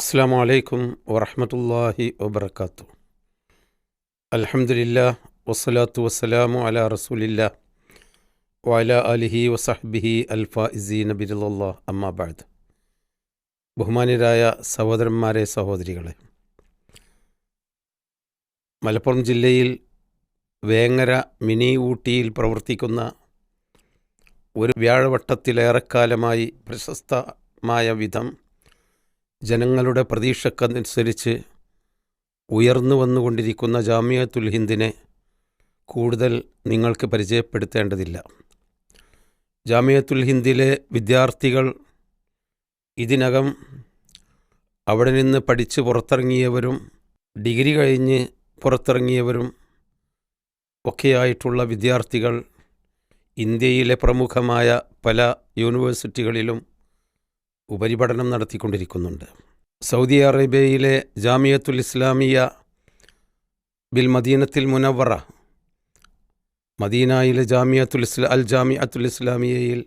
അസ്സാം വലൈക്കും വറഹമത്തല്ലാഹി വബർക്കാത്തു. അൽഹംദുലില്ലാഹ് വസ്സലാത്തു വസ്സലാമു അലാ റസൂലില്ലാ വഅലാ ആലിഹി വസഹ്ബിഹി അൽഫായിസീന ബിറളില്ലാഹ് അമ്മാ ബഅദ്. ബഹുമാന്യരായ സഹോദരന്മാരെ, സഹോദരികളെ, മലപ്പുറം ജില്ലയിൽ വേങ്ങര മിനി ഊട്ടിയിൽ പ്രവർത്തിക്കുന്ന ഒരു വ്യാഴവട്ടത്തിലേറെക്കാലമായി പ്രശസ്തമായ വിധം ജനങ്ങളുടെ പ്രതീക്ഷക്കനുസരിച്ച് ഉയർന്നു വന്നുകൊണ്ടിരിക്കുന്ന ജാമിയത്തുൽ ഹിന്ദിനെ കൂടുതൽ നിങ്ങൾക്ക് പരിചയപ്പെടുത്തേണ്ടതില്ല. ജാമിയത്തുൽ ഹിന്ദിലെ വിദ്യാർത്ഥികൾ ഇതിനകം അവിടെ നിന്ന് പഠിച്ച് പുറത്തിറങ്ങിയവരും ഡിഗ്രി കഴിഞ്ഞ് പുറത്തിറങ്ങിയവരും ഒക്കെയായിട്ടുള്ള വിദ്യാർത്ഥികൾ ഇന്ത്യയിലെ പ്രമുഖമായ പല യൂണിവേഴ്സിറ്റികളിലും ഉപരിപഠനം നടത്തിക്കൊണ്ടിരിക്കുന്നുണ്ട്. സൗദി അറേബ്യയിലെ ജാമിയത്തുൽ ഇസ്ലാമിയ ബിൽ മദീനത്തിൽ മുനവ്വറ, മദീനയിലെ ജാമിയത്തുൽ ഇസ്ലാമിയയിൽ,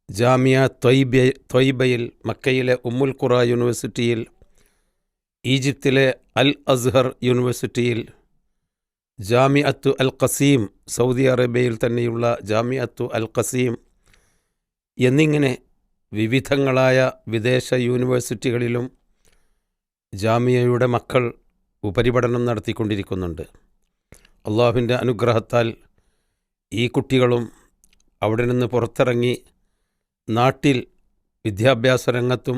ജാമിയ ത്വയ്ബയിൽ, മക്കയിലെ ഉമ്മുൽ ഖുറ യൂണിവേഴ്സിറ്റിയിൽ, ഈജിപ്തിലെ അൽ അസ്ഹർ യൂണിവേഴ്സിറ്റിയിൽ, ജാമിഅത്തു അൽ ഖസീം, സൗദി അറേബ്യയിൽ തന്നെയുള്ള ജാമിഅത്തു അൽ ഖസീം എന്നിങ്ങനെ വിവിധങ്ങളായ വിദേശ യൂണിവേഴ്സിറ്റികളിലും ജാമിയയുടെ മക്കൾ ഉപരിപഠനം നടത്തിക്കൊണ്ടിരിക്കുന്നുണ്ട്. അള്ളാഹുവിൻ്റെ അനുഗ്രഹത്താൽ ഈ കുട്ടികളും അവിടെ നിന്ന് പുറത്തിറങ്ങി നാട്ടിൽ വിദ്യാഭ്യാസ രംഗത്തും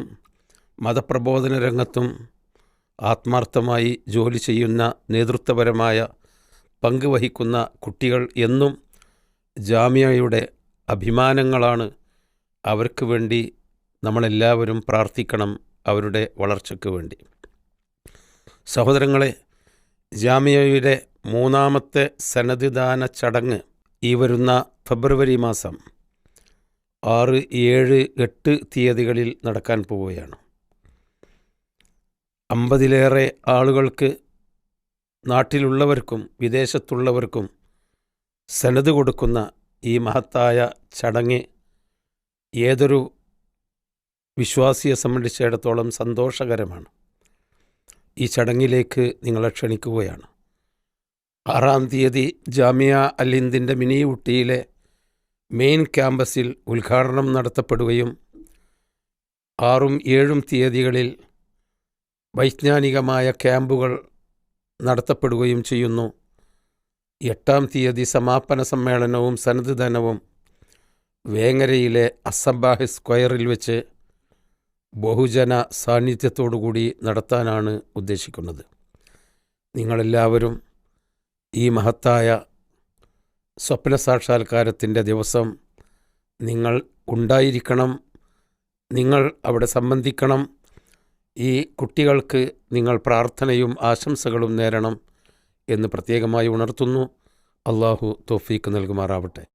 മതപ്രബോധന രംഗത്തും ആത്മാർത്ഥമായി ജോലി ചെയ്യുന്ന, നേതൃത്വപരമായ പങ്ക് വഹിക്കുന്ന കുട്ടികൾ എന്നും ജാമിയയുടെ അഭിമാനങ്ങളാണ്. അവർക്ക് വേണ്ടി നമ്മളെല്ലാവരും പ്രാർത്ഥിക്കണം, അവരുടെ വളർച്ചയ്ക്ക് വേണ്ടി. സഹോദരങ്ങളെ, ജാമിയയുടെ മൂന്നാമത്തെ സനദ്ദാന ചടങ്ങ് ഈ വരുന്ന ഫെബ്രുവരി മാസം 6, 7, 8 തീയതികളിൽ നടക്കാൻ പോവുകയാണ്. 50-ലേറെ ആളുകൾക്ക്, നാട്ടിലുള്ളവർക്കും വിദേശത്തുള്ളവർക്കും സനദ് കൊടുക്കുന്ന ഈ മഹത്തായ ചടങ്ങ് ഏതൊരു വിശ്വാസിയെ സംബന്ധിച്ചിടത്തോളം സന്തോഷകരമാണ്. ഈ ചടങ്ങിലേക്ക് നിങ്ങളെ ക്ഷണിക്കുകയാണ്. 6-ാം തീയതി ജാമിയ അൽ ഹിന്ദിൻ്റെ മിനി ഊട്ടിയിലെ മെയിൻ ക്യാമ്പസിൽ ഉദ്ഘാടനം നടത്തപ്പെടുകയും 6, 7 തീയതികളിൽ വൈജ്ഞാനികമായ ക്യാമ്പുകൾ നടത്തപ്പെടുകയും ചെയ്യുന്നു. 8-ാം തീയതി സമാപന സമ്മേളനവും സനദ്ദാനവും വേങ്ങരയിലെ അസംബാഹ് സ്ക്വയറിൽ വെച്ച് ബഹുജന സാന്നിധ്യത്തോടുകൂടി നടത്താനാണ് ഉദ്ദേശിക്കുന്നത്. നിങ്ങളെല്ലാവരും ഈ മഹത്തായ സ്വപ്ന സാക്ഷാത്കാരത്തിൻ്റെ ദിവസം നിങ്ങൾ ഉണ്ടായിരിക്കണം, നിങ്ങൾ അവിടെ സംബന്ധിക്കണം. ഈ കുട്ടികൾക്ക് നിങ്ങൾ പ്രാർത്ഥനയും ആശംസകളും നേരണം എന്ന് പ്രത്യേകമായി ഉണർത്തുന്നു. അള്ളാഹു തൗഫീക്ക് നൽകുമാറാവട്ടെ.